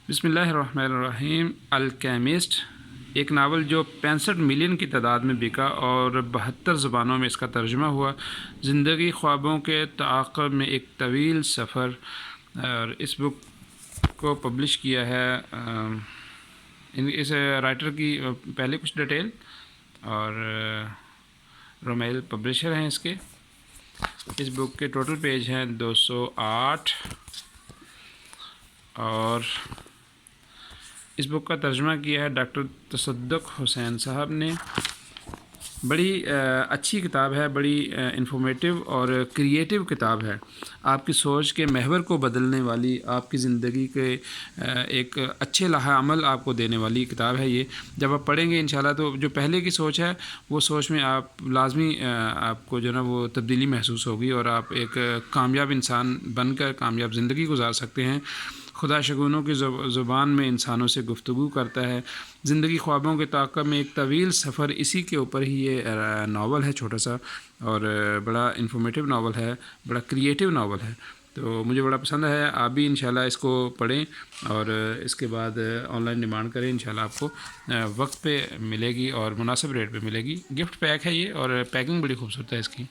بسم اللہ الرحمن الرحیم۔ الکیمسٹ ایک ناول جو 65 ملین کی تعداد میں بکا اور 72 زبانوں میں اس کا ترجمہ ہوا۔ زندگی خوابوں کے تعاقب میں ایک طویل سفر، اور اس بک کو پبلش کیا ہے اس رائٹر کی پہلے کچھ ڈیٹیل، اور رومیل پبلشر ہیں اس کے۔ اس بک کے ٹوٹل پیج ہیں 208، اور اس بک کا ترجمہ کیا ہے ڈاکٹر تصدق حسین صاحب نے۔ بڑی اچھی کتاب ہے، بڑی انفارمیٹیو اور کریٹیو کتاب ہے، آپ کی سوچ کے محور کو بدلنے والی، آپ کی زندگی کے ایک اچھے لائحہ عمل آپ کو دینے والی کتاب ہے یہ۔ جب آپ پڑھیں گے انشاءاللہ تو جو پہلے کی سوچ ہے وہ سوچ میں آپ لازمی آپ کو جو ہے نا وہ تبدیلی محسوس ہوگی، اور آپ ایک کامیاب انسان بن کر کامیاب زندگی گزار سکتے ہیں۔ خدا شگونوں کی زبان میں انسانوں سے گفتگو کرتا ہے۔ زندگی خوابوں کے تعاقب میں ایک طویل سفر، اسی کے اوپر ہی یہ ناول ہے، چھوٹا سا اور بڑا انفارمیٹیو ناول ہے، بڑا کریٹیو ناول ہے، تو مجھے بڑا پسند ہے۔ آپ بھی انشاءاللہ اس کو پڑھیں اور اس کے بعد آن لائن ڈیمانڈ کریں، انشاءاللہ آپ کو وقت پہ ملے گی اور مناسب ریٹ پہ ملے گی۔ گفٹ پیک ہے یہ، اور پیکنگ بڑی خوبصورت ہے اس کی۔